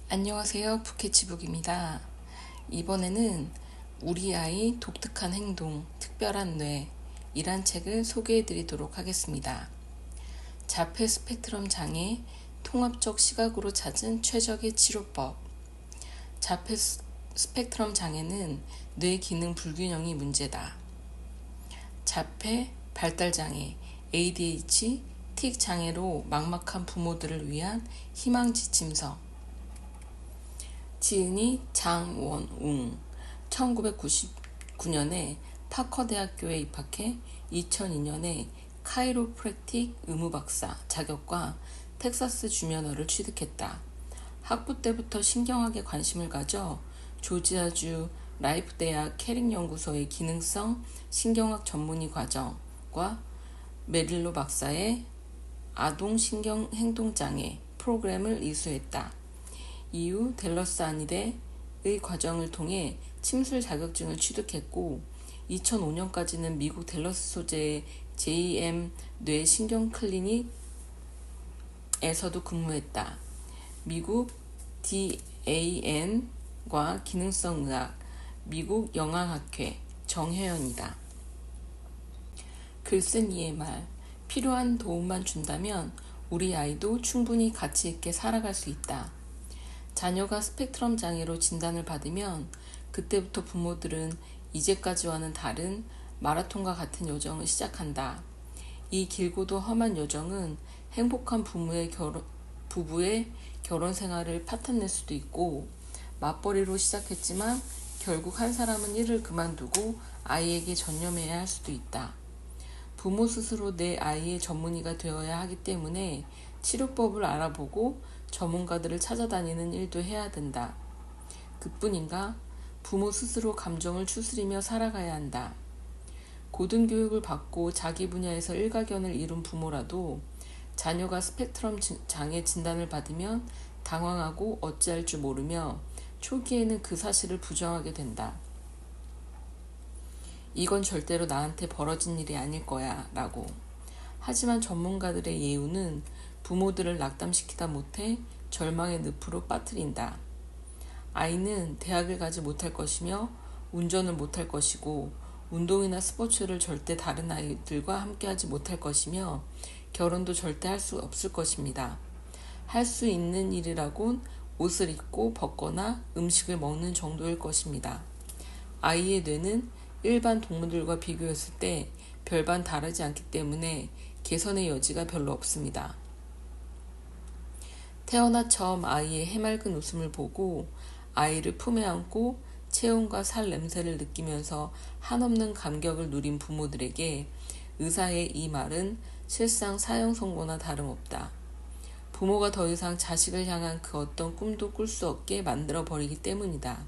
안녕하세요. 부캐치북입니다. 이번에는 우리 아이 독특한 행동, 특별한 뇌 이란 책을 소개해 드리도록 하겠습니다. 자폐 스펙트럼 장애 통합적 시각으로 찾은 최적의 치료법. 자폐 스펙트럼 장애는 뇌 기능 불균형이 문제다. 자폐, 발달장애, ADH, 틱 장애로 막막한 부모들을 위한 희망 지침서. 지은이 장원웅 1999년에 파커대학교에 입학해 2002년에 카이로프랙틱 의무박사 자격과 텍사스 주면허를 취득했다. 학부 때부터 신경학에 관심을 가져 조지아주 라이프대학 캐릭연구소의 기능성 신경학 전문의 과정과 메릴로 박사의 아동신경행동장애 프로그램을 이수했다. 이후 댈러스 안의대의 과정을 통해 침술 자격증을 취득했고 2005년까지는 미국 댈러스 소재의 JM 뇌신경클리닉에서도 근무했다. 미국 DAN과 기능성의학, 미국 영양학회 정혜연이다. 글쓴 이의 말, 필요한 도움만 준다면 우리 아이도 충분히 가치 있게 살아갈 수 있다. 자녀가 스펙트럼 장애로 진단을 받으면 그때부터 부모들은 이제까지와는 다른 마라톤과 같은 여정을 시작한다. 이 길고도 험한 여정은 행복한 부부의 결혼 생활을 파탄낼 수도 있고 맞벌이로 시작했지만 결국 한 사람은 일을 그만두고 아이에게 전념해야 할 수도 있다. 부모 스스로 내 아이의 전문의가 되어야 하기 때문에 치료법을 알아보고 전문가들을 찾아다니는 일도 해야 된다. 그뿐인가? 부모 스스로 감정을 추스리며 살아가야 한다. 고등교육을 받고 자기 분야에서 일가견을 이룬 부모라도 자녀가 스펙트럼 장애 진단을 받으면 당황하고 어찌할 줄 모르며 초기에는 그 사실을 부정하게 된다. 이건 절대로 나한테 벌어진 일이 아닐 거야 라고. 하지만 전문가들의 예우는 부모들을 낙담시키다 못해 절망의 늪으로 빠뜨린다. 아이는 대학을 가지 못할 것이며 운전을 못할 것이고 운동이나 스포츠를 절대 다른 아이들과 함께하지 못할 것이며 결혼도 절대 할 수 없을 것입니다. 할 수 있는 일이라곤 옷을 입고 벗거나 음식을 먹는 정도일 것입니다. 아이의 뇌는 일반 동물들과 비교했을 때 별반 다르지 않기 때문에 개선의 여지가 별로 없습니다. 태어나 처음 아이의 해맑은 웃음을 보고 아이를 품에 안고 체온과 살 냄새를 느끼면서 한없는 감격을 누린 부모들에게 의사의 이 말은 실상 사형 선고나 다름없다. 부모가 더 이상 자식을 향한 그 어떤 꿈도 꿀 수 없게 만들어버리기 때문이다.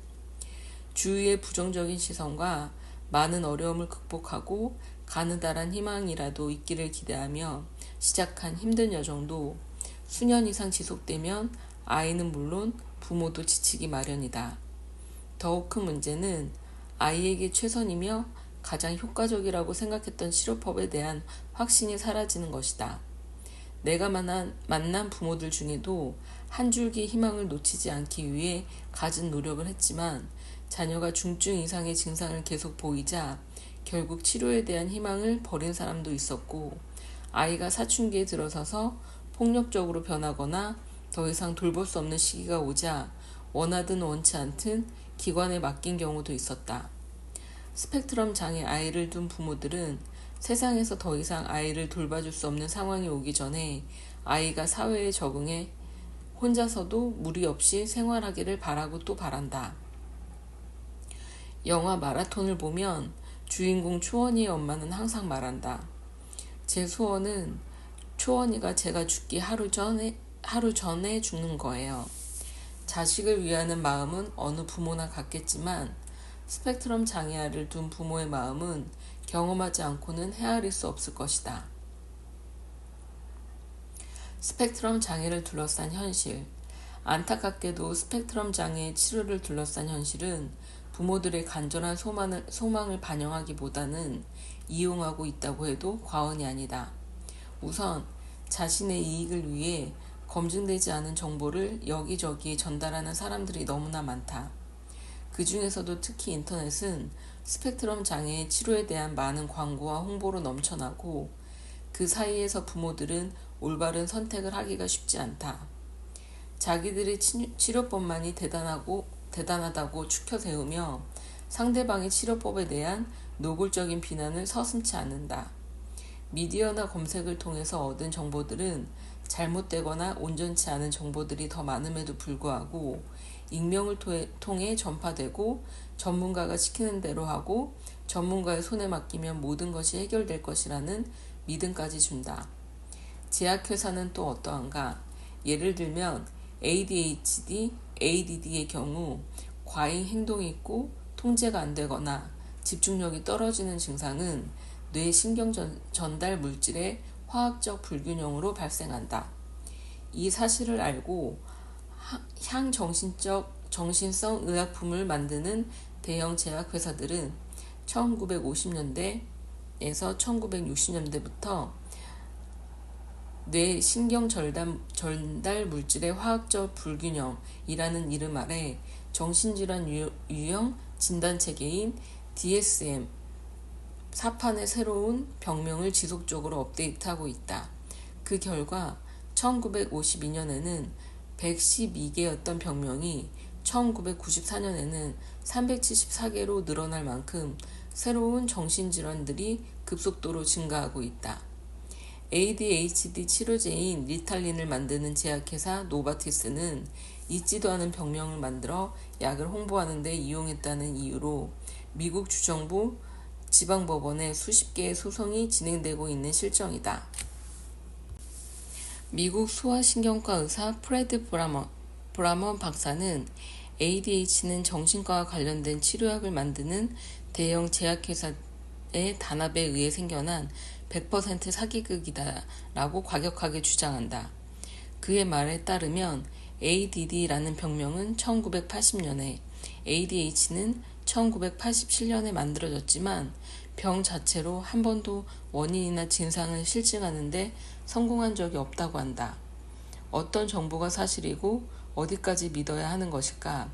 주위의 부정적인 시선과 많은 어려움을 극복하고 가느다란 희망이라도 있기를 기대하며 시작한 힘든 여정도 수년 이상 지속되면 아이는 물론 부모도 지치기 마련이다. 더욱 큰 문제는 아이에게 최선이며 가장 효과적이라고 생각했던 치료법에 대한 확신이 사라지는 것이다. 내가 만난 부모들 중에도 한 줄기 희망을 놓치지 않기 위해 갖은 노력을 했지만 자녀가 중증 이상의 증상을 계속 보이자 결국 치료에 대한 희망을 버린 사람도 있었고 아이가 사춘기에 들어서서 폭력적으로 변하거나 더 이상 돌볼 수 없는 시기가 오자 원하든 원치 않든 기관에 맡긴 경우도 있었다. 스펙트럼 장애 아이를 둔 부모들은 세상에서 더 이상 아이를 돌봐줄 수 없는 상황이 오기 전에 아이가 사회에 적응해 혼자서도 무리 없이 생활하기를 바라고 또 바란다. 영화 마라톤을 보면 주인공 초원이의 엄마는 항상 말한다. 제 소원은 초원이가 제가 죽기 하루 전에 죽는 거예요. 자식을 위하는 마음은 어느 부모나 같겠지만 스펙트럼 장애아를 둔 부모의 마음은 경험하지 않고는 헤아릴 수 없을 것이다. 스펙트럼 장애를 둘러싼 현실. 안타깝게도 스펙트럼 장애의 치료를 둘러싼 현실은 부모들의 간절한 소망을 반영하기보다는 이용하고 있다고 해도 과언이 아니다. 우선 자신의 이익을 위해 검증되지 않은 정보를 여기저기 전달하는 사람들이 너무나 많다. 그 중에서도 특히 인터넷은 스펙트럼 장애의 치료에 대한 많은 광고와 홍보로 넘쳐나고 그 사이에서 부모들은 올바른 선택을 하기가 쉽지 않다. 자기들의 치료법만이 대단하다고 추켜 세우며 상대방의 치료법에 대한 노골적인 비난을 서슴지 않는다. 미디어나 검색을 통해서 얻은 정보들은 잘못되거나 온전치 않은 정보들이 더 많음에도 불구하고 익명을 통해 전파되고 전문가가 시키는 대로 하고 전문가의 손에 맡기면 모든 것이 해결될 것이라는 믿음까지 준다. 제약회사는 또 어떠한가? 예를 들면 ADHD, ADD의 경우 과잉 행동이 있고 통제가 안 되거나 집중력이 떨어지는 증상은 뇌 신경 전달 물질의 화학적 불균형으로 발생한다. 이 사실을 알고 정신성 의약품을 만드는 대형 제약회사들은 1950년대에서 1960년대부터 뇌 신경 전달 물질의 화학적 불균형이라는 이름 아래 정신질환 유형 진단체계인 DSM 4판의 새로운 병명을 지속적으로 업데이트하고 있다. 그 결과 1952년에는 112개였던 병명이 1994년에는 374개로 늘어날 만큼 새로운 정신질환들이 급속도로 증가하고 있다. ADHD 치료제인 리탈린을 만드는 제약회사 노바티스는 있지도 않은 병명을 만들어 약을 홍보하는 데 이용했다는 이유로 미국 주정부 지방법원에 수십 개의 소송이 진행되고 있는 실정이다. 미국 소아신경과 의사 프레드 브라먼 박사는 ADHD는 정신과와 관련된 치료약을 만드는 대형 제약회사의 단합에 의해 생겨난 100% 사기극이다라고 과격하게 주장한다. 그의 말에 따르면 ADD라는 병명은 1980년에, ADHD는 1987년에 만들어졌지만 병 자체로 한 번도 원인이나 증상을 실증하는데 성공한 적이 없다고 한다. 어떤 정보가 사실이고 어디까지 믿어야 하는 것일까?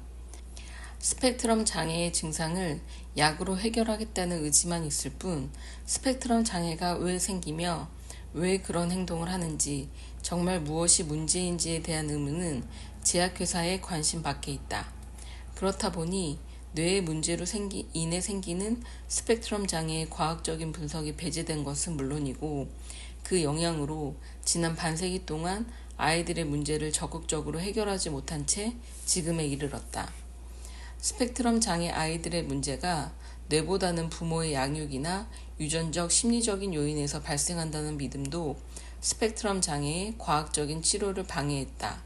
스펙트럼 장애의 증상을 약으로 해결하겠다는 의지만 있을 뿐 스펙트럼 장애가 왜 생기며 왜 그런 행동을 하는지 정말 무엇이 문제인지에 대한 의문은 제약회사의 관심 밖에 있다. 그렇다 보니 뇌의 문제로 인해 생기는 스펙트럼 장애의 과학적인 분석이 배제된 것은 물론이고 그 영향으로 지난 반세기 동안 아이들의 문제를 적극적으로 해결하지 못한 채 지금에 이르렀다. 스펙트럼 장애 아이들의 문제가 뇌보다는 부모의 양육이나 유전적 심리적인 요인에서 발생한다는 믿음도 스펙트럼 장애의 과학적인 치료를 방해했다.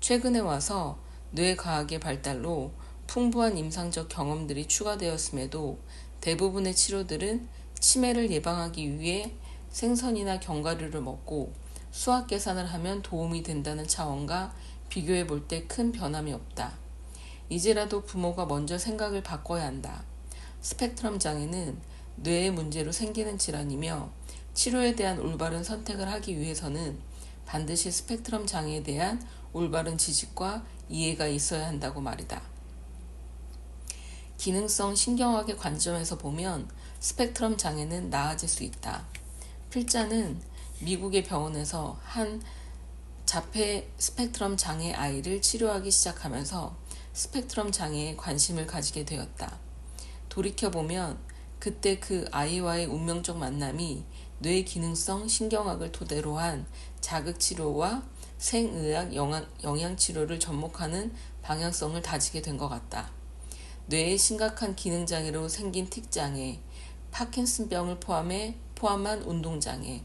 최근에 와서 뇌과학의 발달로 풍부한 임상적 경험들이 추가되었음에도 대부분의 치료들은 치매를 예방하기 위해 생선이나 견과류를 먹고 수학 계산을 하면 도움이 된다는 차원과 비교해 볼 때 큰 변함이 없다. 이제라도 부모가 먼저 생각을 바꿔야 한다. 스펙트럼 장애는 뇌의 문제로 생기는 질환이며 치료에 대한 올바른 선택을 하기 위해서는 반드시 스펙트럼 장애에 대한 올바른 지식과 이해가 있어야 한다고 말이다. 기능성 신경학의 관점에서 보면 스펙트럼 장애는 나아질 수 있다. 필자는 미국의 병원에서 한 자폐 스펙트럼 장애 아이를 치료하기 시작하면서 스펙트럼 장애에 관심을 가지게 되었다. 돌이켜보면 그때 그 아이와의 운명적 만남이 뇌 기능성 신경학을 토대로 한 자극치료와 생의학 영양치료를 접목하는 방향성을 다지게 된 것 같다. 뇌의 심각한 기능장애로 생긴 틱장애, 파킨슨병을 포함한 운동장애,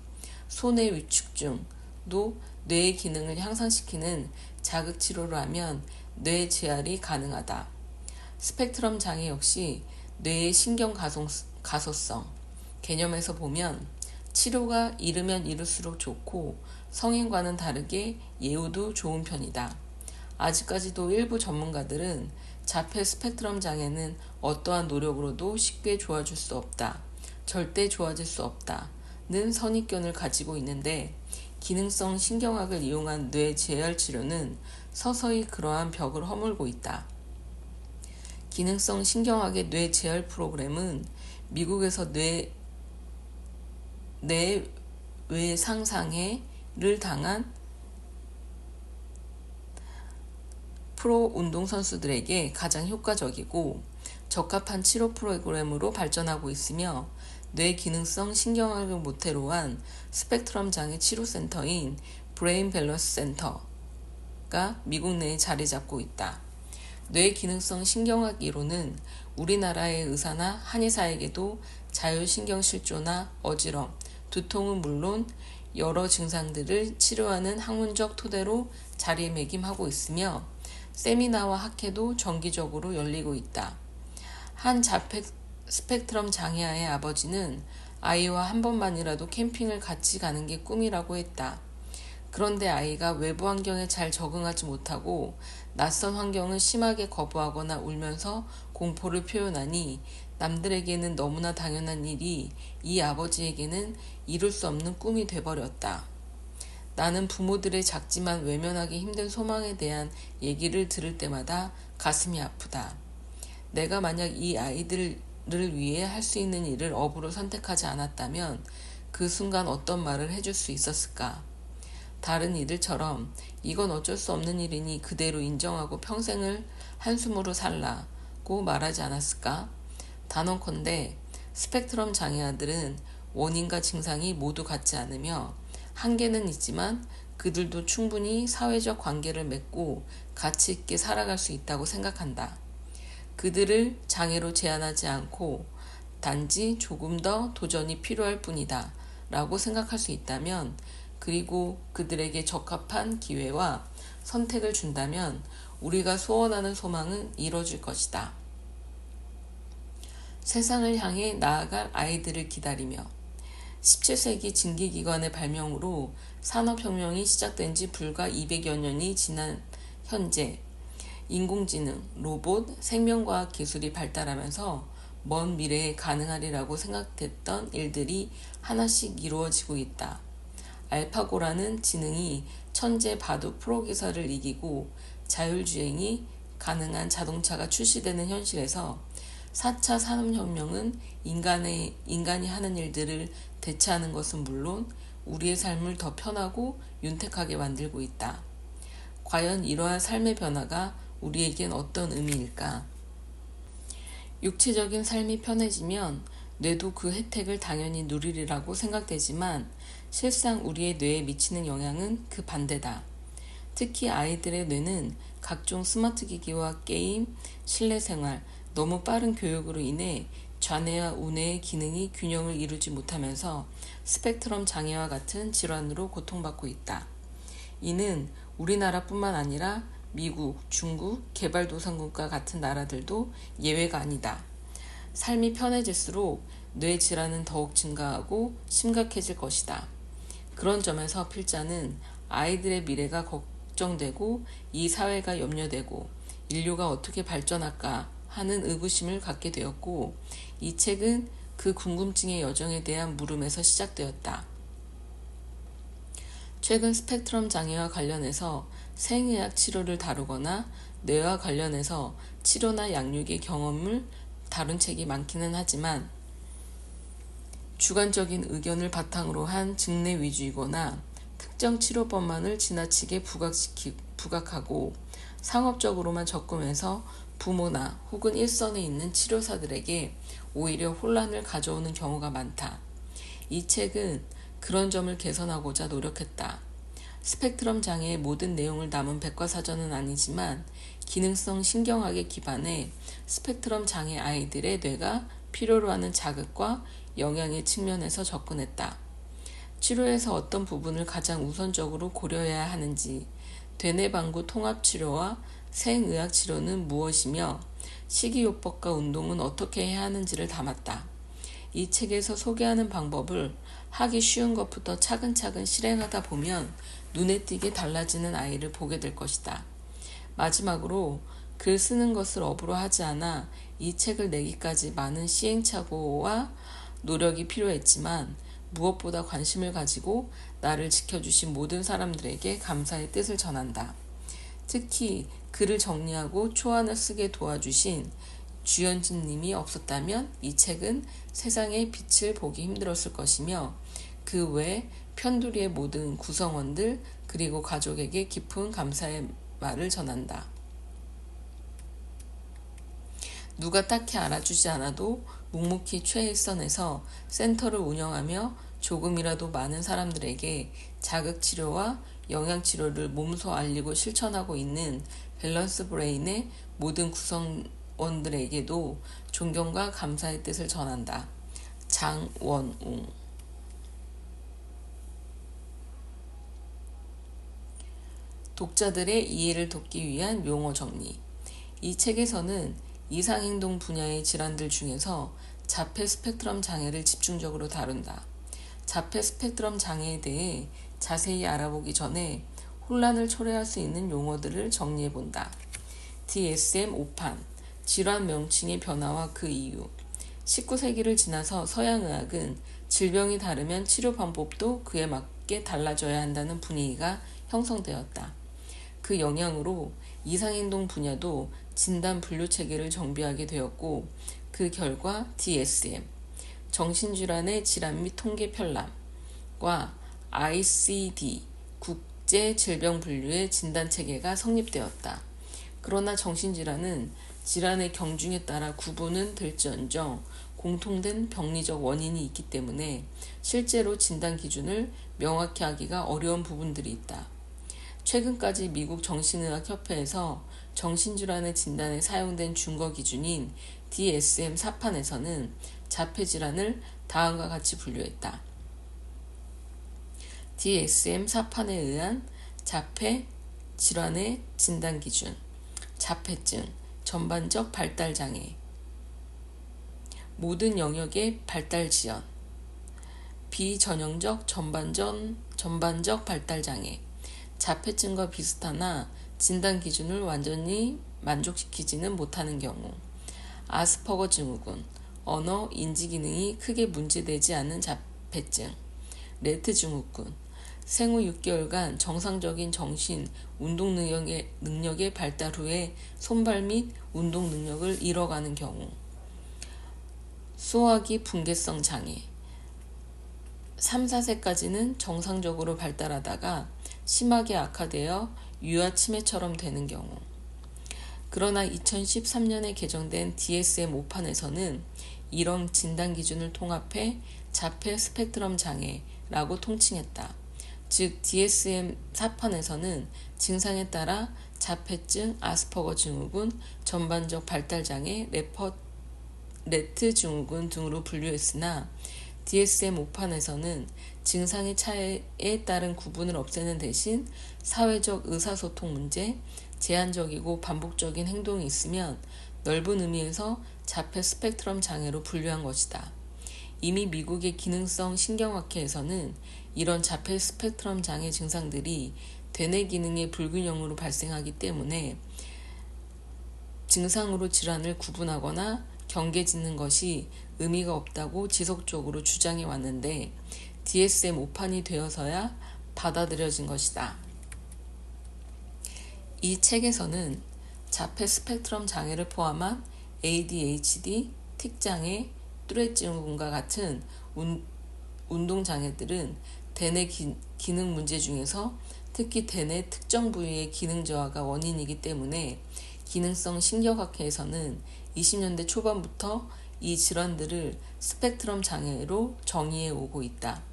손의 위축증도 뇌의 기능을 향상시키는 자극치료를 하면 뇌 재활이 가능하다. 스펙트럼 장애 역시 뇌의 신경 가소성 개념에서 보면 치료가 이르면 이를수록 좋고 성인과는 다르게 예후도 좋은 편이다. 아직까지도 일부 전문가들은 자폐 스펙트럼 장애는 어떠한 노력으로도 쉽게 좋아질 수 없다. 절대 좋아질 수 없다는 선입견을 가지고 있는데 기능성 신경학을 이용한 뇌 재활 치료는 서서히 그러한 벽을 허물고 있다. 기능성 신경학의 뇌 재활 프로그램은 미국에서 뇌 상상해를 당한 프로 운동선수들에게 가장 효과적이고 적합한 치료 프로그램으로 발전하고 있으며 뇌 기능성 신경학을 모태로 한 스펙트럼 장애 치료센터인 브레인 밸런스 센터가 미국 내에 자리 잡고 있다. 뇌 기능성 신경학 이론은 우리나라의 의사나 한의사에게도 자율신경실조나 어지럼, 두통은 물론 여러 증상들을 치료하는 학문적 토대로 자리매김하고 있으며 세미나와 학회도 정기적으로 열리고 있다. 한 스펙트럼 장애아의 아버지는 아이와 한 번만이라도 캠핑을 같이 가는 게 꿈이라고 했다. 그런데 아이가 외부 환경에 잘 적응하지 못하고 낯선 환경을 심하게 거부하거나 울면서 공포를 표현하니 남들에게는 너무나 당연한 일이 이 아버지에게는 이룰 수 없는 꿈이 돼버렸다. 나는 부모들의 작지만 외면하기 힘든 소망에 대한 얘기를 들을 때마다 가슴이 아프다. 내가 만약 이 아이들을 위해 할 수 있는 일을 업으로 선택하지 않았다면 그 순간 어떤 말을 해줄 수 있었을까? 다른 이들처럼 이건 어쩔 수 없는 일이니 그대로 인정하고 평생을 한숨으로 살라고 말하지 않았을까? 단언컨대 스펙트럼 장애아들은 원인과 증상이 모두 같지 않으며 한계는 있지만 그들도 충분히 사회적 관계를 맺고 가치 있게 살아갈 수 있다고 생각한다. 그들을 장애로 제한하지 않고 단지 조금 더 도전이 필요할 뿐이다 라고 생각할 수 있다면, 그리고 그들에게 적합한 기회와 선택을 준다면 우리가 소원하는 소망은 이뤄질 것이다. 세상을 향해 나아갈 아이들을 기다리며 17세기 증기기관의 발명으로 산업혁명이 시작된 지 불과 200여 년이 지난 현재 인공지능, 로봇, 생명과학 기술이 발달하면서 먼 미래에 가능하리라고 생각됐던 일들이 하나씩 이루어지고 있다. 알파고라는 지능이 천재 바둑 프로기사를 이기고 자율주행이 가능한 자동차가 출시되는 현실에서 4차 산업혁명은 인간이 하는 일들을 대체하는 것은 물론 우리의 삶을 더 편하고 윤택하게 만들고 있다. 과연 이러한 삶의 변화가 우리에겐 어떤 의미일까? 육체적인 삶이 편해지면 뇌도 그 혜택을 당연히 누리리라고 생각되지만 실상 우리의 뇌에 미치는 영향은 그 반대다. 특히 아이들의 뇌는 각종 스마트 기기와 게임, 실내 생활, 너무 빠른 교육으로 인해 좌뇌와 우뇌의 기능이 균형을 이루지 못하면서 스펙트럼 장애와 같은 질환으로 고통받고 있다. 이는 우리나라뿐만 아니라 미국, 중국, 개발도상국과 같은 나라들도 예외가 아니다. 삶이 편해질수록 뇌 질환은 더욱 증가하고 심각해질 것이다. 그런 점에서 필자는 아이들의 미래가 걱정되고 이 사회가 염려되고 인류가 어떻게 발전할까 하는 의구심을 갖게 되었고, 이 책은 그 궁금증의 여정에 대한 물음에서 시작되었다. 최근 스펙트럼 장애와 관련해서 생의학 치료를 다루거나 뇌와 관련해서 치료나 양육의 경험을 다룬 책이 많기는 하지만 주관적인 의견을 바탕으로 한 증례 위주이거나 특정 치료법만을 지나치게 부각하고 상업적으로만 접근해서 부모나 혹은 일선에 있는 치료사들에게 오히려 혼란을 가져오는 경우가 많다. 이 책은 그런 점을 개선하고자 노력했다. 스펙트럼 장애의 모든 내용을 담은 백과사전은 아니지만 기능성 신경학에 기반해 스펙트럼 장애 아이들의 뇌가 필요로 하는 자극과 영향의 측면에서 접근했다. 치료에서 어떤 부분을 가장 우선적으로 고려해야 하는지, 대뇌방구 통합치료와 생의학 치료는 무엇이며 식이요법과 운동은 어떻게 해야 하는지를 담았다. 이 책에서 소개하는 방법을 하기 쉬운 것부터 차근차근 실행하다 보면 눈에 띄게 달라지는 아이를 보게 될 것이다. 마지막으로 글 쓰는 것을 업으로 하지 않아 이 책을 내기까지 많은 시행착오와 노력이 필요했지만 무엇보다 관심을 가지고 나를 지켜주신 모든 사람들에게 감사의 뜻을 전한다. 특히 글을 정리하고 초안을 쓰게 도와주신 주연진 님이 없었다면 이 책은 세상의 빛을 보기 힘들었을 것이며 그 외 편두리의 모든 구성원들 그리고 가족에게 깊은 감사의 말을 전한다. 누가 딱히 알아주지 않아도 묵묵히 최일선에서 센터를 운영하며 조금이라도 많은 사람들에게 자극치료와 영양치료를 몸소 알리고 실천하고 있는 밸런스 브레인의 모든 구성원들에게도 존경과 감사의 뜻을 전한다. 장원웅. 독자들의 이해를 돕기 위한 용어 정리. 이 책에서는 이상행동 분야의 질환들 중에서 자폐 스펙트럼 장애를 집중적으로 다룬다. 자폐 스펙트럼 장애에 대해 자세히 알아보기 전에 혼란을 초래할 수 있는 용어들을 정리해본다. DSM-5판, 질환 명칭의 변화와 그 이유. 19세기를 지나서 서양의학은 질병이 다르면 치료 방법도 그에 맞게 달라져야 한다는 분위기가 형성되었다. 그 영향으로 이상행동 분야도 진단 분류 체계를 정비하게 되었고 그 결과 DSM, 정신질환의 질환 및 통계 편람과 ICD, 국제 질병 분류의 진단 체계가 성립되었다. 그러나 정신질환은 질환의 경중에 따라 구분은 될지언정 공통된 병리적 원인이 있기 때문에 실제로 진단 기준을 명확히 하기가 어려운 부분들이 있다. 최근까지 미국 정신의학협회에서 정신질환의 진단에 사용된 준거 기준인 DSM-4판에서는 자폐질환을 다음과 같이 분류했다. DSM-4판에 의한 자폐 질환의 진단 기준, 자폐증, 전반적 발달장애, 모든 영역의 발달 지연, 비전형적 전반적 발달장애, 자폐증과 비슷하나 진단 기준을 완전히 만족시키지는 못하는 경우, 아스퍼거 증후군, 언어, 인지 기능이 크게 문제되지 않는 자폐증, 레트 증후군, 생후 6개월간 정상적인 정신, 운동 능력의 발달 후에 손발 및 운동 능력을 잃어가는 경우, 소화기 붕괴성 장애, 3, 4세까지는 정상적으로 발달하다가 심하게 악화되어 유아 치매처럼 되는 경우. 그러나 2013년에 개정된 DSM-5판에서는 이런 진단 기준을 통합해 자폐 스펙트럼 장애라고 통칭했다. 즉 DSM-4판에서는 증상에 따라 자폐증, 아스퍼거 증후군, 전반적 발달장애, 레트 증후군 등으로 분류했으나 DSM-5판에서는 증상의 차이에 따른 구분을 없애는 대신 사회적 의사소통 문제, 제한적이고 반복적인 행동이 있으면 넓은 의미에서 자폐 스펙트럼 장애로 분류한 것이다. 이미 미국의 기능성 신경학회에서는 이런 자폐 스펙트럼 장애 증상들이 대뇌 기능의 불균형으로 발생하기 때문에 증상으로 질환을 구분하거나 경계 짓는 것이 의미가 없다고 지속적으로 주장해 왔는데 DSM-5판이 되어서야 받아들여진 것이다. 이 책에서는 자폐 스펙트럼 장애를 포함한 ADHD, 틱장애, 뚜렛 증후군과 같은 운동장애들은 대뇌 기능 문제 중에서 특히 대뇌 특정 부위의 기능 저하가 원인이기 때문에 기능성 신경학회에서는 20년대 초반부터 이 질환들을 스펙트럼 장애로 정의해 오고 있다.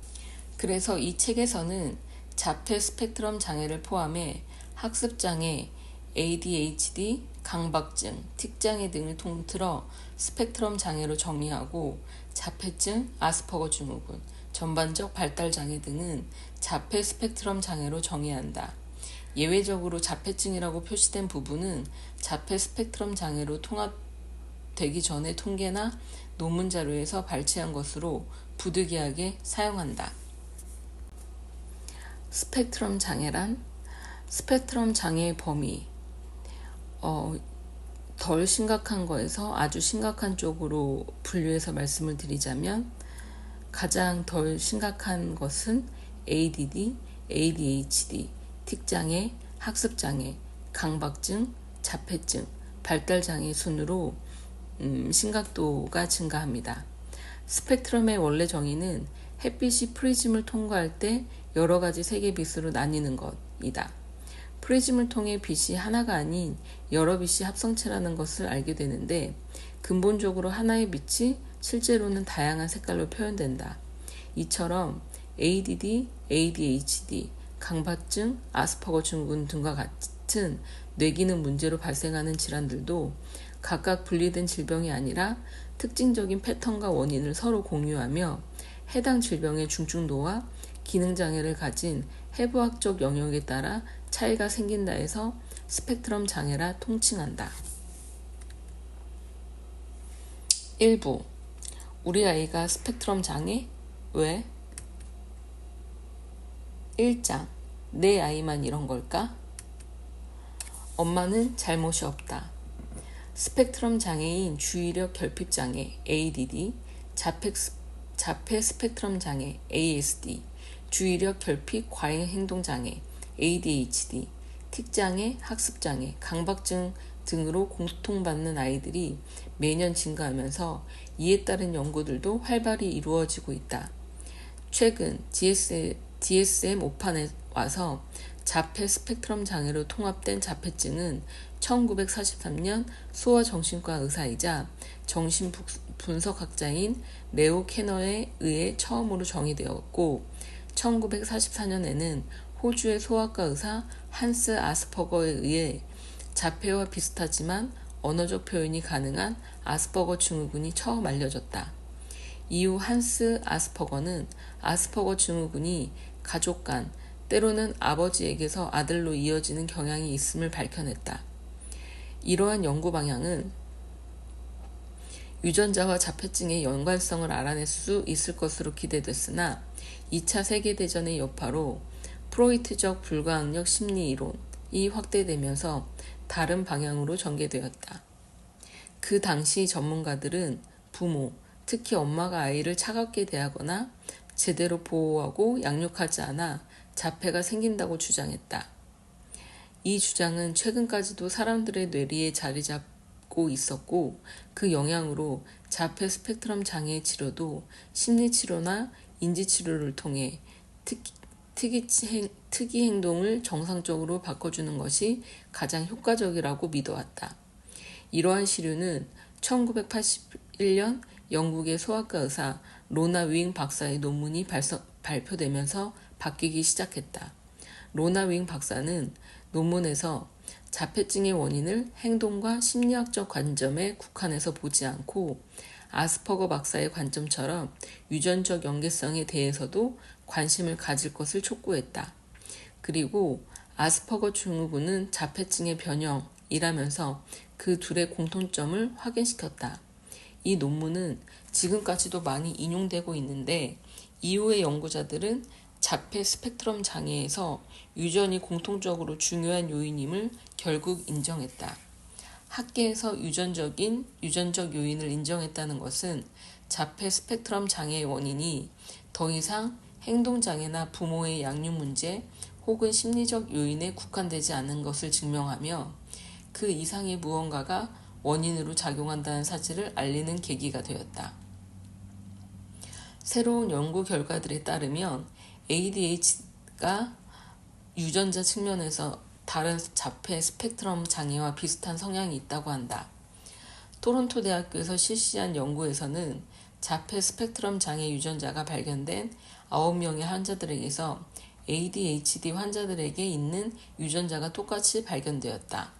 그래서 이 책에서는 자폐 스펙트럼 장애를 포함해 학습장애, ADHD, 강박증, 틱장애 등을 통틀어 스펙트럼 장애로 정의하고 자폐증, 아스퍼거 증후군, 전반적 발달장애 등은 자폐 스펙트럼 장애로 정의한다. 예외적으로 자폐증이라고 표시된 부분은 자폐 스펙트럼 장애로 통합되기 전의 통계나 논문 자료에서 발췌한 것으로 부득이하게 사용한다. 스펙트럼 장애란 스펙트럼 장애의 범위, 덜 심각한 거에서 아주 심각한 쪽으로 분류해서 말씀을 드리자면 가장 덜 심각한 것은 ADD, ADHD, 틱장애, 학습장애, 강박증, 자폐증, 발달장애 순으로 심각도가 증가합니다. 스펙트럼의 원래 정의는 햇빛이 프리즘을 통과할 때 여러 가지 색의 빛으로 나뉘는 것이다. 프리즘을 통해 빛이 하나가 아닌 여러 빛이 합성체라는 것을 알게 되는데 근본적으로 하나의 빛이 실제로는 다양한 색깔로 표현된다. 이처럼 ADD, ADHD, 강박증, 아스퍼거 증후군 등과 같은 뇌기능 문제로 발생하는 질환들도 각각 분리된 질병이 아니라 특징적인 패턴과 원인을 서로 공유하며 해당 질병의 중증도와 기능장애를 가진 해부학적 영역에 따라 차이가 생긴다 해서 스펙트럼 장애라 통칭한다. 1부 우리 아이가 스펙트럼 장애? 왜? 1장 내 아이만 이런 걸까? 엄마는 잘못이 없다. 스펙트럼 장애인 주의력 결핍 장애 ADD, 자폐 스펙트럼 장애 ASD, 주의력 결핍 과잉 행동 장애 ADHD, 틱장애, 학습장애, 강박증 등으로 공통받는 아이들이 매년 증가하면서 이에 따른 연구들도 활발히 이루어지고 있다. 최근 DSM-5판에 와서 자폐 스펙트럼 장애로 통합된 자폐증은 1943년 소아정신과 의사이자 정신분석학자인 레오 캐너에 의해 처음으로 정의되었고 1944년에는 호주의 소아과 의사 한스 아스퍼거에 의해 자폐와 비슷하지만 언어적 표현이 가능한 아스퍼거 증후군이 처음 알려졌다. 이후 한스 아스퍼거는 아스퍼거 증후군이 가족 간, 때로는 아버지에게서 아들로 이어지는 경향이 있음을 밝혀냈다. 이러한 연구 방향은 유전자와 자폐증의 연관성을 알아낼 수 있을 것으로 기대됐으나 2차 세계대전의 여파로 프로이트적 불가항력 심리 이론이 확대되면서 다른 방향으로 전개되었다. 그 당시 전문가들은 부모, 특히 엄마가 아이를 차갑게 대하거나 제대로 보호하고 양육하지 않아 자폐가 생긴다고 주장했다. 이 주장은 최근까지도 사람들의 뇌리에 자리 잡고 있었고 그 영향으로 자폐 스펙트럼 장애의 치료도 심리치료나 인지치료를 통해 특이 행동을 정상적으로 바꿔주는 것이 가장 효과적이라고 믿어왔다. 이러한 시류는 1981년 영국의 소아과 의사 로나 윙 박사의 논문이 발표되면서 바뀌기 시작했다. 로나 윙 박사는 논문에서 자폐증의 원인을 행동과 심리학적 관점에 국한해서 보지 않고 아스퍼거 박사의 관점처럼 유전적 연계성에 대해서도 관심을 가질 것을 촉구했다. 그리고 아스퍼거 증후군은 자폐증의 변형이라면서 그 둘의 공통점을 확인시켰다. 이 논문은 지금까지도 많이 인용되고 있는데 이후의 연구자들은 자폐 스펙트럼 장애에서 유전이 공통적으로 중요한 요인임을 결국 인정했다. 학계에서 유전적 요인을 인정했다는 것은 자폐 스펙트럼 장애의 원인이 더 이상 행동장애나 부모의 양육 문제 혹은 심리적 요인에 국한되지 않은 것을 증명하며 그 이상의 무언가가 원인으로 작용한다는 사실을 알리는 계기가 되었다. 새로운 연구 결과들에 따르면 ADHD가 유전자 측면에서 다른 자폐 스펙트럼 장애와 비슷한 성향이 있다고 한다. 토론토 대학교에서 실시한 연구에서는 자폐 스펙트럼 장애 유전자가 발견된 9명의 환자들에게서 ADHD 환자들에게 있는 유전자가 똑같이 발견되었다.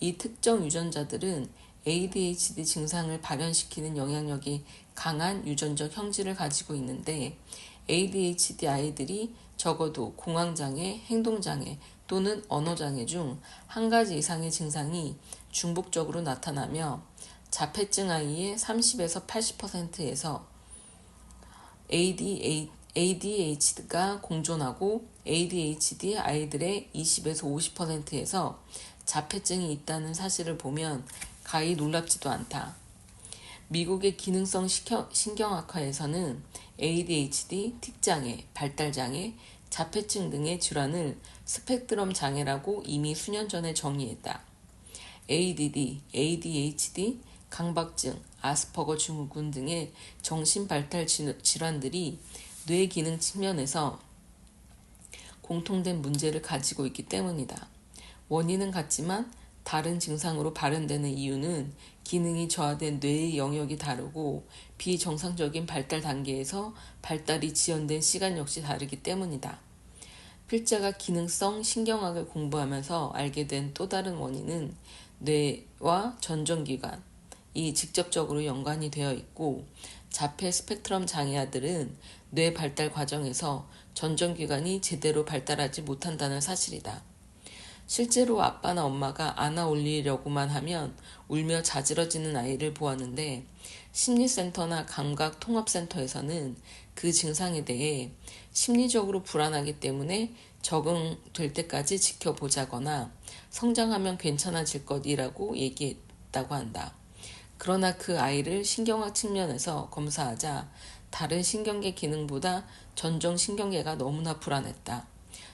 이 특정 유전자들은 ADHD 증상을 발현시키는 영향력이 강한 유전적 형질을 가지고 있는데 ADHD 아이들이 적어도 공황장애, 행동장애 또는 언어장애 중 한 가지 이상의 증상이 중복적으로 나타나며 자폐증 아이의 30에서 80%에서 ADHD가 공존하고 ADHD 아이들의 20에서 50%에서 자폐증이 있다는 사실을 보면 가히 놀랍지도 않다. 미국의 기능성 신경학회에서는 ADHD, 틱장애, 발달장애, 자폐증 등의 질환을 스펙트럼 장애라고 이미 수년 전에 정의했다. ADD, ADHD, 강박증, 아스퍼거 증후군 등의 정신발달 질환들이 뇌 기능 측면에서 공통된 문제를 가지고 있기 때문이다. 원인은 같지만 다른 증상으로 발현되는 이유는 기능이 저하된 뇌의 영역이 다르고 비정상적인 발달 단계에서 발달이 지연된 시간 역시 다르기 때문이다. 필자가 기능성 신경학을 공부하면서 알게 된 또 다른 원인은 뇌와 전정기관이 직접적으로 연관이 되어 있고, 자폐 스펙트럼 장애아들은 뇌 발달 과정에서 전정기관이 제대로 발달하지 못한다는 사실이다. 실제로 아빠나 엄마가 안아 올리려고만 하면 울며 자지러지는 아이를 보았는데, 심리센터나 감각통합센터에서는 그 증상에 대해 심리적으로 불안하기 때문에 적응될 때까지 지켜보자거나 성장하면 괜찮아질 것이라고 얘기했다고 한다. 그러나 그 아이를 신경학 측면에서 검사하자 다른 신경계 기능보다 전정신경계가 너무나 불안했다.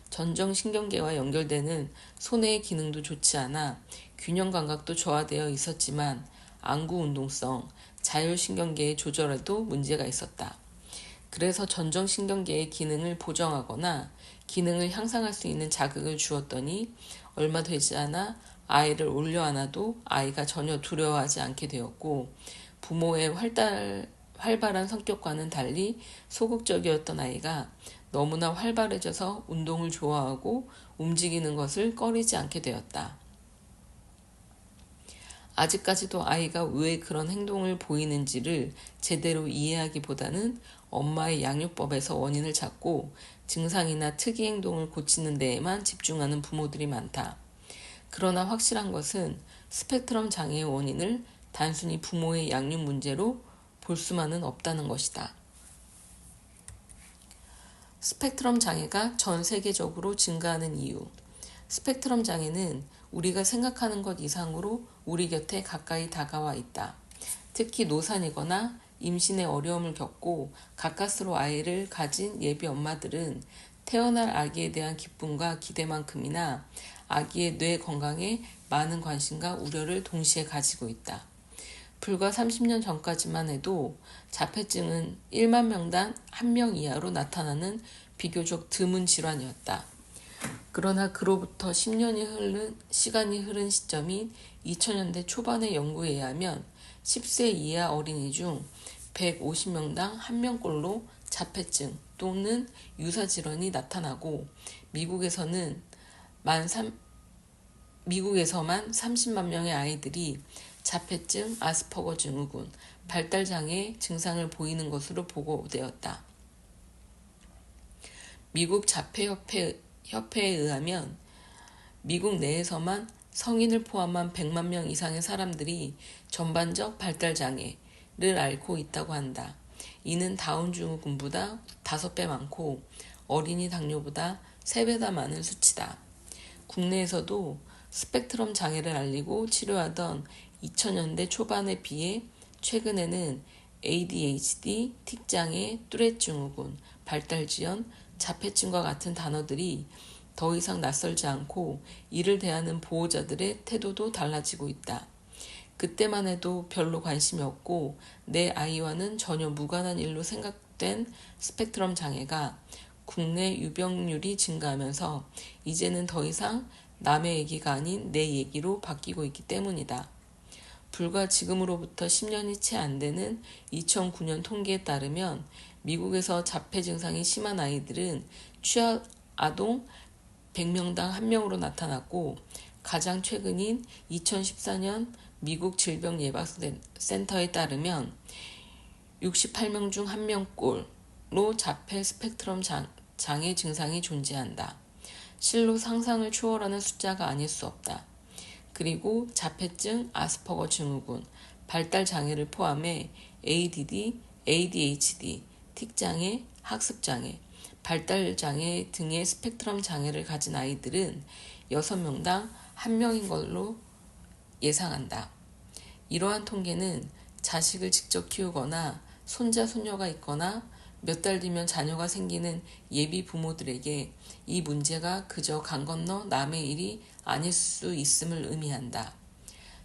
전정신경계와 연결되는 손해의 기능도 좋지 않아 균형 감각도 저하되어 있었지만 안구 운동성, 자율신경계의 조절에도 문제가 있었다. 그래서 전정신경계의 기능을 보정하거나 기능을 향상할 수 있는 자극을 주었더니 얼마 되지 않아 아이를 올려 안아도 아이가 전혀 두려워하지 않게 되었고, 부모의 활발한 성격과는 달리 소극적이었던 아이가 너무나 활발해져서 운동을 좋아하고 움직이는 것을 꺼리지 않게 되었다. 아직까지도 아이가 왜 그런 행동을 보이는지를 제대로 이해하기보다는 엄마의 양육법에서 원인을 찾고 증상이나 특이 행동을 고치는 데에만 집중하는 부모들이 많다. 그러나 확실한 것은 스펙트럼 장애의 원인을 단순히 부모의 양육 문제로 볼 수만은 없다는 것이다. 스펙트럼 장애가 전 세계적으로 증가하는 이유. 스펙트럼 장애는 우리가 생각하는 것 이상으로 우리 곁에 가까이 다가와 있다. 특히 노산이거나 임신의 어려움을 겪고 가까스로 아이를 가진 예비 엄마들은 태어날 아기에 대한 기쁨과 기대만큼이나 아기의 뇌 건강에 많은 관심과 우려를 동시에 가지고 있다. 불과 30년 전까지만 해도 자폐증은 1만 명당 1명 이하로 나타나는 비교적 드문 질환이었다. 그러나 그로부터 10년이 시간이 흐른 시점인 2000년대 초반의 연구에 의하면 10세 이하 어린이 중 150명당 1명꼴로 자폐증 또는 유사 질환이 나타나고 미국에서만 30만 명의 아이들이 자폐증, 아스퍼거 증후군, 발달장애 증상을 보이는 것으로 보고되었다. 미국 자폐협회에 의하면 미국 내에서만 성인을 포함한 100만 명 이상의 사람들이 전반적 발달장애를 앓고 있다고 한다. 이는 다운 증후군보다 5배 많고 어린이 당뇨보다 3배나 많은 수치다. 국내에서도 스펙트럼 장애를 알리고 치료하던 2000년대 초반에 비해 최근에는 ADHD, 틱장애, 뚜렛 증후군, 발달지연, 자폐증과 같은 단어들이 더 이상 낯설지 않고 이를 대하는 보호자들의 태도도 달라지고 있다. 그때만 해도 별로 관심이 없고 내 아이와는 전혀 무관한 일로 생각된 스펙트럼 장애가 국내 유병률이 증가하면서 이제는 더 이상 남의 얘기가 아닌 내 얘기로 바뀌고 있기 때문이다. 불과 지금으로부터 10년이 채 안 되는 2009년 통계에 따르면 미국에서 자폐 증상이 심한 아이들은 취약 아동 100명당 1명으로 나타났고, 가장 최근인 2014년 미국 질병예방센터에 따르면 68명 중 1명꼴로 자폐 스펙트럼 장애 증상이 존재한다. 실로 상상을 초월하는 숫자가 아닐 수 없다. 그리고 자폐증, 아스퍼거 증후군, 발달장애를 포함해 ADD, ADHD, 틱장애, 학습장애, 발달장애 등의 스펙트럼 장애를 가진 아이들은 6명당 1명인 걸로 예상한다. 이러한 통계는 자식을 직접 키우거나 손자, 손녀가 있거나 몇 달 뒤면 자녀가 생기는 예비 부모들에게 이 문제가 그저 강 건너 남의 일이 아닐 수 있음을 의미한다.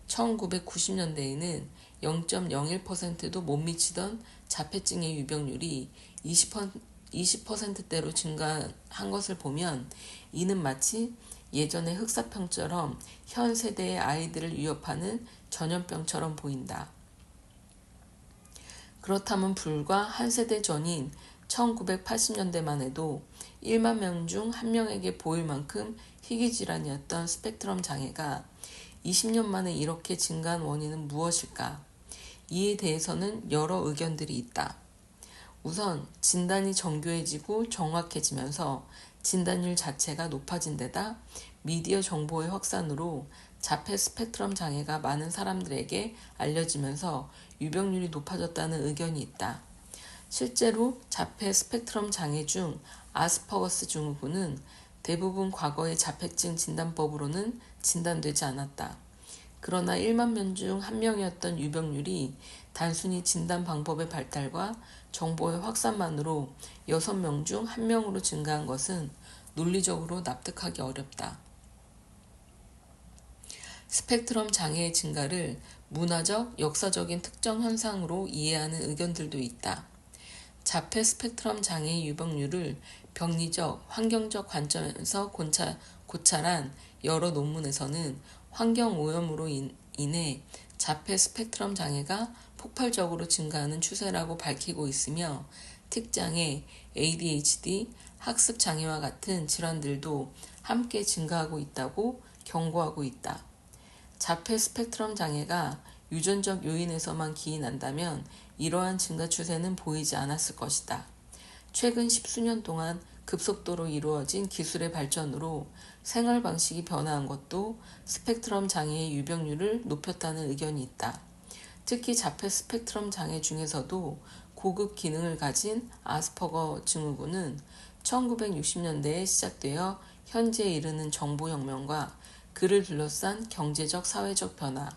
1990년대에는 0.01%도 못 미치던 자폐증의 유병률이 20%대로 증가한 것을 보면 이는 마치 예전의 흑사병처럼 현 세대의 아이들을 위협하는 전염병처럼 보인다. 그렇다면 불과 한 세대 전인 1980년대만 해도 1만 명 중 1명에게 보일 만큼 희귀질환이었던 스펙트럼 장애가 20년 만에 이렇게 증가한 원인은 무엇일까? 이에 대해서는 여러 의견들이 있다. 우선 진단이 정교해지고 정확해지면서 진단율 자체가 높아진 데다 미디어 정보의 확산으로 자폐 스펙트럼 장애가 많은 사람들에게 알려지면서 유병률이 높아졌다는 의견이 있다. 실제로 자폐 스펙트럼 장애 중 아스퍼거스 증후군은 대부분 과거의 자폐증 진단법으로는 진단되지 않았다. 그러나 1만 명 중 1명이었던 유병률이 단순히 진단 방법의 발달과 정보의 확산만으로 6명 중 1명으로 증가한 것은 논리적으로 납득하기 어렵다. 스펙트럼 장애의 증가를 문화적, 역사적인 특정 현상으로 이해하는 의견들도 있다. 자폐 스펙트럼 장애의 유병률을 병리적, 환경적 관점에서 고찰한 여러 논문에서는 환경 오염으로 인해 자폐 스펙트럼 장애가 폭발적으로 증가하는 추세라고 밝히고 있으며 특장애, ADHD, 학습 장애와 같은 질환들도 함께 증가하고 있다고 경고하고 있다. 자폐 스펙트럼 장애가 유전적 요인에서만 기인한다면 이러한 증가 추세는 보이지 않았을 것이다. 최근 10수년 동안 급속도로 이루어진 기술의 발전으로 생활 방식이 변화한 것도 스펙트럼 장애의 유병률을 높였다는 의견이 있다. 특히 자폐 스펙트럼 장애 중에서도 고급 기능을 가진 아스퍼거 증후군은 1960년대에 시작되어 현재에 이르는 정보혁명과 그를 둘러싼 경제적, 사회적 변화,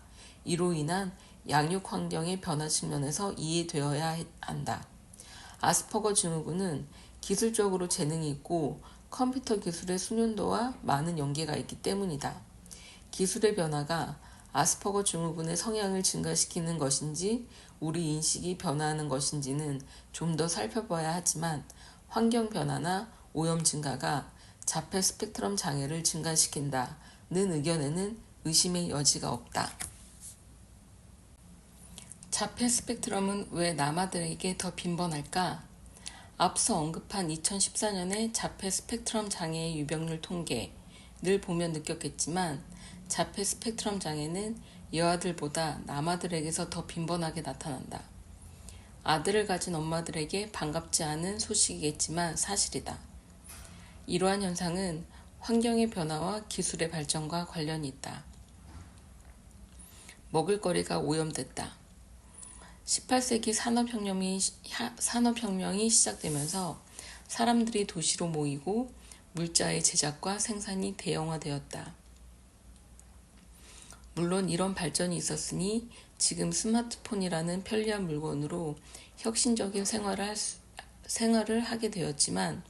이로 인한 양육 환경의 변화 측면에서 이해되어야 한다. 아스퍼거 증후군은 기술적으로 재능이 있고 컴퓨터 기술의 숙련도와 많은 연계가 있기 때문이다. 기술의 변화가 아스퍼거 증후군의 성향을 증가시키는 것인지 우리 인식이 변화하는 것인지는 좀 더 살펴봐야 하지만 환경 변화나 오염 증가가 자폐 스펙트럼 장애를 증가시킨다는 의견에는 의심의 여지가 없다. 자폐 스펙트럼은 왜 남아들에게 더 빈번할까? 앞서 언급한 2014년의 자폐 스펙트럼 장애의 유병률 통계를 보면 느꼈겠지만 자폐 스펙트럼 장애는 여아들보다 남아들에게서 더 빈번하게 나타난다. 아들을 가진 엄마들에게 반갑지 않은 소식이겠지만 사실이다. 이러한 현상은 환경의 변화와 기술의 발전과 관련이 있다. 먹을거리가 오염됐다. 18세기 산업혁명이 시작되면서 사람들이 도시로 모이고 물자의 제작과 생산이 대형화되었다. 물론 이런 발전이 있었으니 지금 스마트폰이라는 편리한 물건으로 혁신적인 생활을 하게 되었지만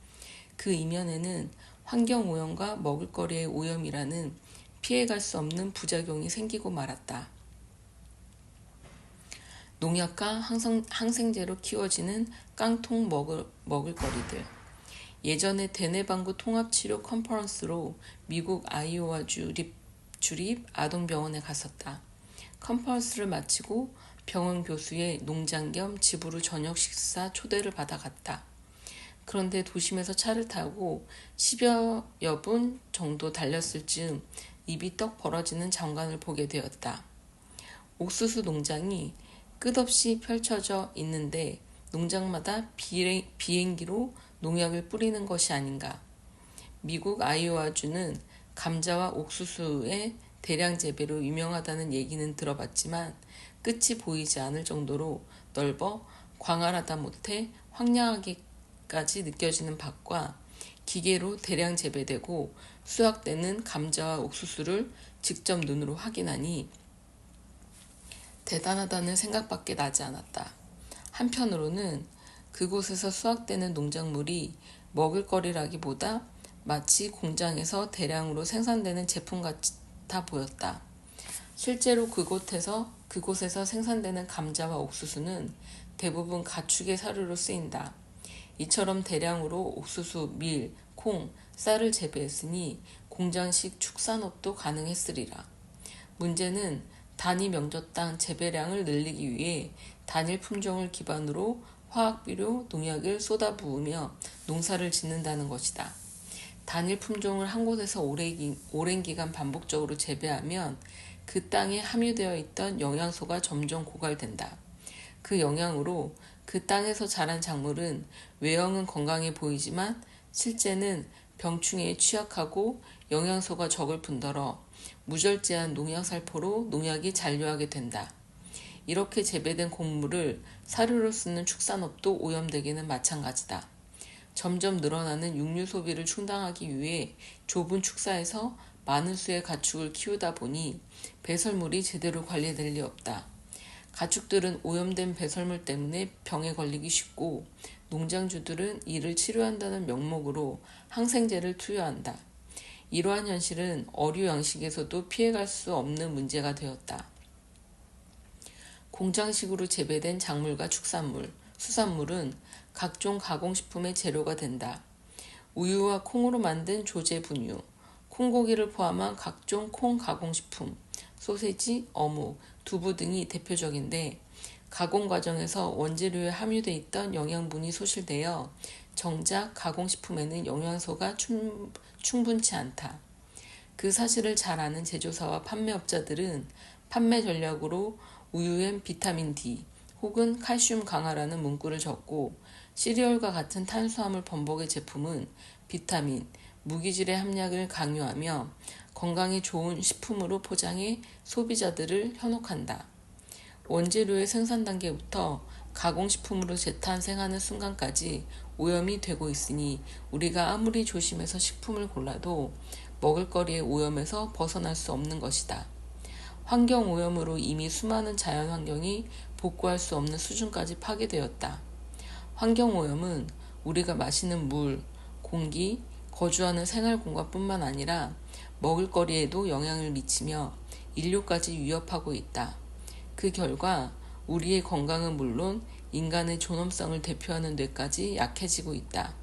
그 이면에는 환경오염과 먹을거리의 오염이라는 피해갈 수 없는 부작용이 생기고 말았다. 농약과 항생제로 키워지는 깡통 먹을거리들. 예전에 대뇌방구 통합치료 컨퍼런스로 미국 아이오와주 주립 아동병원에 갔었다. 컨퍼런스를 마치고 병원 교수의 농장 겸 집으로 저녁 식사 초대를 받아 갔다. 그런데 도심에서 차를 타고 10여 분 정도 달렸을 즈음 입이 떡 벌어지는 장관을 보게 되었다. 옥수수 농장이 끝없이 펼쳐져 있는데 농장마다 비행기로 농약을 뿌리는 것이 아닌가. 미국 아이오와주는 감자와 옥수수의 대량 재배로 유명하다는 얘기는 들어봤지만 끝이 보이지 않을 정도로 넓어 광활하다 못해 황량하게까지 느껴지는 밭과 기계로 대량 재배되고 수확되는 감자와 옥수수를 직접 눈으로 확인하니 대단하다는 생각밖에 나지 않았다. 한편으로는 그곳에서 수확되는 농작물이 먹을거리라기보다 마치 공장에서 대량으로 생산되는 제품 같아 보였다. 실제로 그곳에서 생산되는 감자와 옥수수는 대부분 가축의 사료로 쓰인다. 이처럼 대량으로 옥수수, 밀, 콩, 쌀을 재배했으니 공장식 축산업도 가능했으리라. 문제는 단위 명젓당 재배량을 늘리기 위해 단일 품종을 기반으로 화학비료, 농약을 쏟아부으며 농사를 짓는다는 것이다. 단일 품종을 한 곳에서 오랜 기간 반복적으로 재배하면 그 땅에 함유되어 있던 영양소가 점점 고갈된다. 그 영향으로 그 땅에서 자란 작물은 외형은 건강해 보이지만 실제는 병충해에 취약하고 영양소가 적을 뿐더러 무절제한 농약살포로 농약이 잔류하게 된다. 이렇게 재배된 곡물을 사료로 쓰는 축산업도 오염되기는 마찬가지다. 점점 늘어나는 육류 소비를 충당하기 위해 좁은 축사에서 많은 수의 가축을 키우다 보니 배설물이 제대로 관리될 리 없다. 가축들은 오염된 배설물 때문에 병에 걸리기 쉽고 농장주들은 이를 치료한다는 명목으로 항생제를 투여한다. 이러한 현실은 어류 양식에서도 피해갈 수 없는 문제가 되었다. 공장식으로 재배된 작물과 축산물, 수산물은 각종 가공식품의 재료가 된다. 우유와 콩으로 만든 조제 분유, 콩고기를 포함한 각종 콩 가공식품, 소세지, 어묵, 두부 등이 대표적인데 가공 과정에서 원재료에 함유되어 있던 영양분이 소실되어 정작 가공식품에는 영양소가 충분치 않다. 그 사실을 잘 아는 제조사와 판매업자들은 판매 전략으로 우유엔 비타민 D 혹은 칼슘 강화라는 문구를 적고 시리얼과 같은 탄수화물 범벅의 제품은 비타민, 무기질의 함량을 강요하며 건강에 좋은 식품으로 포장해 소비자들을 현혹한다. 원재료의 생산 단계부터 가공식품으로 재탄생하는 순간까지 오염이 되고 있으니 우리가 아무리 조심해서 식품을 골라도 먹을거리의 오염에서 벗어날 수 없는 것이다. 환경오염으로 이미 수많은 자연환경이 복구할 수 없는 수준까지 파괴되었다. 환경오염은 우리가 마시는 물, 공기, 거주하는 생활공간뿐만 아니라 먹을거리에도 영향을 미치며 인류까지 위협하고 있다. 그 결과 우리의 건강은 물론 인간의 존엄성을 대표하는 뇌까지 약해지고 있다.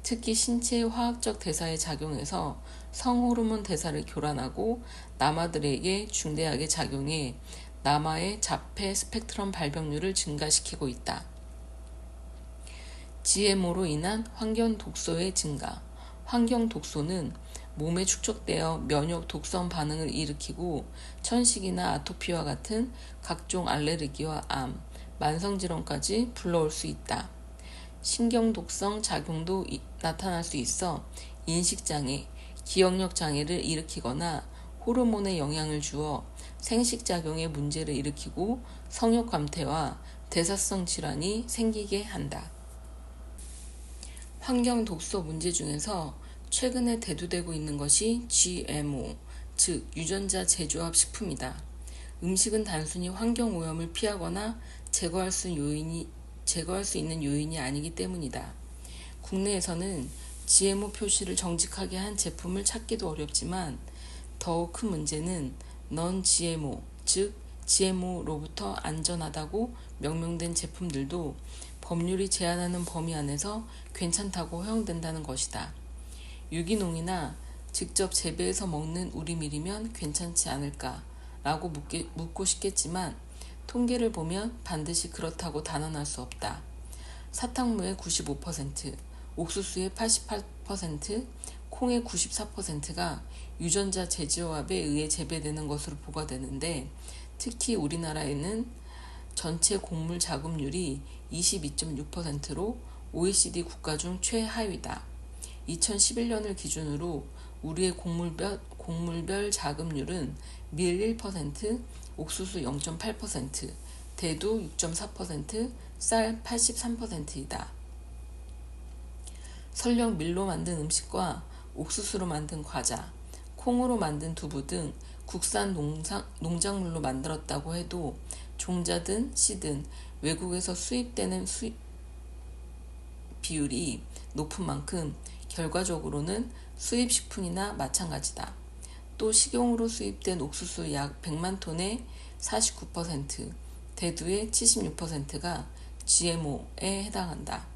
특히 신체의 화학적 대사에 작용해서 성호르몬 대사를 교란하고 남아들에게 중대하게 작용해 남아의 자폐 스펙트럼 발병률을 증가시키고 있다. GMO로 인한 환경 독소의 증가. 환경 독소는 몸에 축적되어 면역 독성 반응을 일으키고 천식이나 아토피와 같은 각종 알레르기와 암, 만성질환까지 불러올 수 있다. 신경독성 작용도 나타날 수 있어 인식장애, 기억력 장애를 일으키거나 호르몬에 영향을 주어 생식작용에 문제를 일으키고 성욕감퇴와 대사성 질환이 생기게 한다. 환경 독소 문제 중에서 최근에 대두되고 있는 것이 GMO, 즉 유전자 재조합 식품이다. 음식은 단순히 환경 오염을 피하거나 제거할 수 있는 요인이 아니기 때문이다. 국내에서는 GMO 표시를 정직하게 한 제품을 찾기도 어렵지만 더욱 큰 문제는 non-GMO, 즉 GMO로부터 안전하다고 명명된 제품들도 법률이 제한하는 범위 안에서 괜찮다고 허용된다는 것이다. 유기농이나 직접 재배해서 먹는 우리밀이면 괜찮지 않을까 라고 묻고 싶겠지만 통계를 보면 반드시 그렇다고 단언할 수 없다. 사탕무의 95%, 옥수수의 88%, 콩의 94%가 유전자 재조합에 의해 재배되는 것으로 보고되는데 특히 우리나라에는 전체 곡물 자급률이 22.6%로 OECD 국가 중 최하위다. 2011년을 기준으로 우리의 곡물별 자급률은 밀 1%, 옥수수 0.8%, 대두 6.4%, 쌀 83%이다. 설령 밀로 만든 음식과 옥수수로 만든 과자, 콩으로 만든 두부 등 국산 농작물로 만들었다고 해도 종자든 씨든 외국에서 수입되는 비율이 높은 만큼 결과적으로는 수입식품이나 마찬가지다. 또 식용으로 수입된 옥수수 약 100만 톤의 49%, 대두의 76%가 GMO에 해당한다.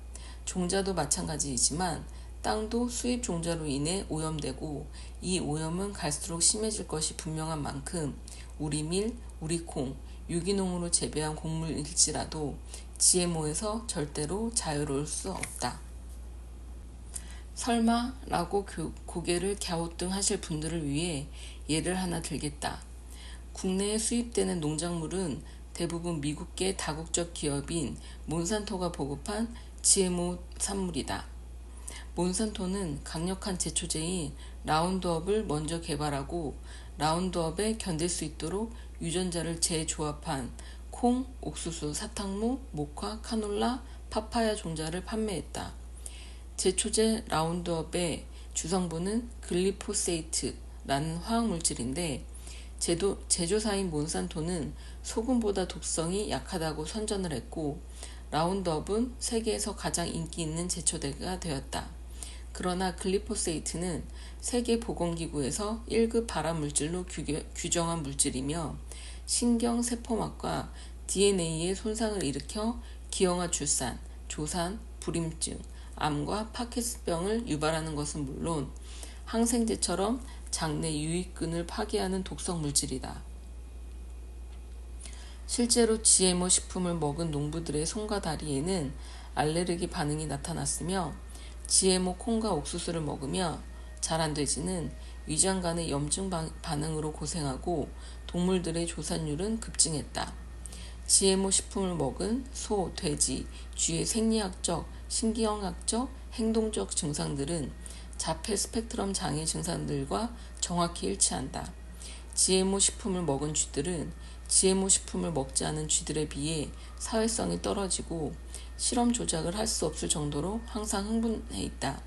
종자도 마찬가지이지만 땅도 수입 종자로 인해 오염되고 이 오염은 갈수록 심해질 것이 분명한 만큼 우리 밀, 우리 콩, 유기농으로 재배한 곡물일지라도 GMO에서 절대로 자유로울 수 없다. 설마? 라고 고개를 갸우뚱하실 분들을 위해 예를 하나 들겠다. 국내에 수입되는 농작물은 대부분 미국계 다국적 기업인 몬산토가 보급한 GMO 산물이다. 몬산토는 강력한 제초제인 라운드업을 먼저 개발하고 라운드업에 견딜 수 있도록 유전자를 재조합한 콩, 옥수수, 사탕무, 모카, 카놀라, 파파야 종자를 판매했다. 제초제 라운드업의 주성분은 글리포세이트라는 화학물질인데 제조사인 몬산토는 소금보다 독성이 약하다고 선전을 했고 라운드업은 세계에서 가장 인기 있는 제초제가 되었다. 그러나 글리포세이트는 세계보건기구에서 1급 발암물질로 규정한 물질이며 신경세포막과 DNA에 손상을 일으켜 기형아 출산, 조산, 불임증, 암과 파킨슨병을 유발하는 것은 물론 항생제처럼 장내 유익균을 파괴하는 독성 물질이다. 실제로 GMO 식품을 먹은 농부들의 손과 다리에는 알레르기 반응이 나타났으며 GMO 콩과 옥수수를 먹으며 자란 돼지는 위장 간의 염증 반응으로 고생하고 동물들의 조산율은 급증했다. GMO 식품을 먹은 소, 돼지, 쥐의 생리학적, 신경학적, 행동적 증상들은 자폐 스펙트럼 장애 증상들과 정확히 일치한다. GMO 식품을 먹은 쥐들은 GMO 식품을 먹지 않은 쥐들에 비해 사회성이 떨어지고 실험 조작을 할 수 없을 정도로 항상 흥분해 있다.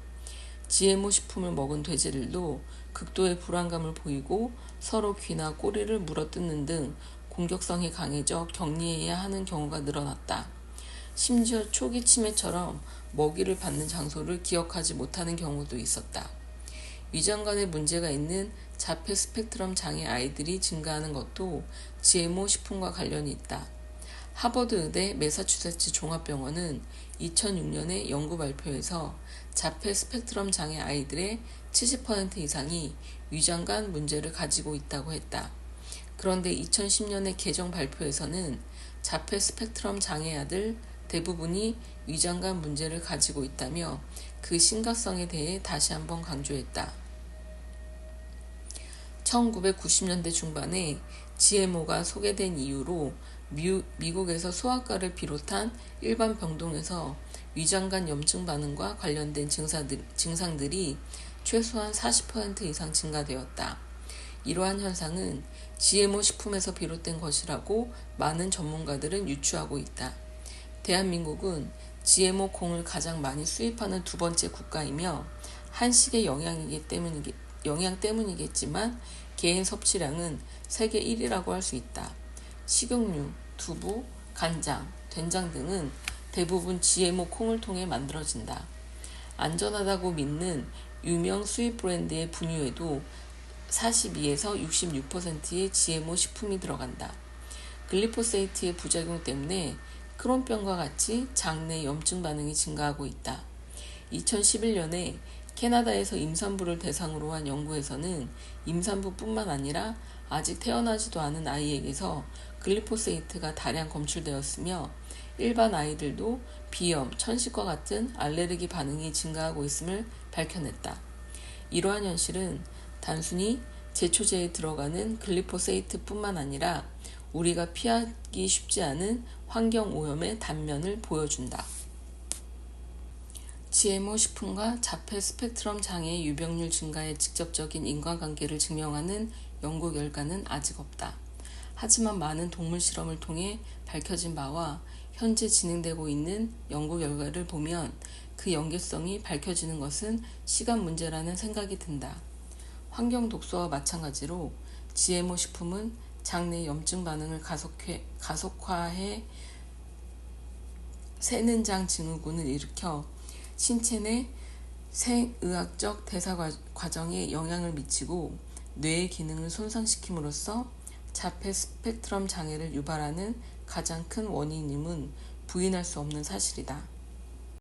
GMO 식품을 먹은 돼지들도 극도의 불안감을 보이고 서로 귀나 꼬리를 물어뜯는 등 공격성이 강해져 격리해야 하는 경우가 늘어났다. 심지어 초기 치매처럼 먹이를 받는 장소를 기억하지 못하는 경우도 있었다. 위장 간에 문제가 있는 자폐 스펙트럼 장애 아이들이 증가하는 것도 GMO 식품과 관련이 있다. 하버드 의대 매사추세츠 종합병원은 2006년에 연구 발표에서 자폐 스펙트럼 장애 아이들의 70% 이상이 위장간 문제를 가지고 있다고 했다. 그런데 2010년의 개정 발표에서는 자폐 스펙트럼 장애 아들 대부분이 위장간 문제를 가지고 있다며 그 심각성에 대해 다시 한번 강조했다. 1990년대 중반에 GMO가 소개된 이후로 미국에서 소아과를 비롯한 일반 병동에서 위장간 염증 반응과 관련된 증상들이 최소한 40% 이상 증가되었다. 이러한 현상은 GMO 식품에서 비롯된 것이라고 많은 전문가들은 유추하고 있다. 대한민국은 GMO 콩을 가장 많이 수입하는 두 번째 국가이며 한식의 영양 때문이겠지만 개인 섭취량은 세계 1위라고 할 수 있다. 식용유, 두부, 간장, 된장 등은 대부분 GMO 콩을 통해 만들어진다. 안전하다고 믿는 유명 수입 브랜드의 분유에도 42에서 66%의 GMO 식품이 들어간다. 글리포세이트의 부작용 때문에 크론병과 같이 장내 염증 반응이 증가하고 있다. 2011년에 캐나다에서 임산부를 대상으로 한 연구에서는 임산부뿐만 아니라 아직 태어나지도 않은 아이에게서 글리포세이트가 다량 검출되었으며 일반 아이들도 비염, 천식과 같은 알레르기 반응이 증가하고 있음을 밝혀냈다. 이러한 현실은 단순히 제초제에 들어가는 글리포세이트뿐만 아니라 우리가 피하기 쉽지 않은 환경오염의 단면을 보여준다. GMO 식품과 자폐 스펙트럼 장애의 유병률 증가의 직접적인 인과관계를 증명하는 연구 결과는 아직 없다. 하지만 많은 동물 실험을 통해 밝혀진 바와 현재 진행되고 있는 연구 결과를 보면 그 연계성이 밝혀지는 것은 시간 문제라는 생각이 든다. 환경 독소와 마찬가지로 GMO 식품은 장내 염증 반응을 가속화해 새는장 증후군을 일으켜 신체 내 생의학적 대사 과정에 영향을 미치고 뇌의 기능을 손상시킴으로써 자폐 스펙트럼 장애를 유발하는 가장 큰 원인임은 부인할 수 없는 사실이다.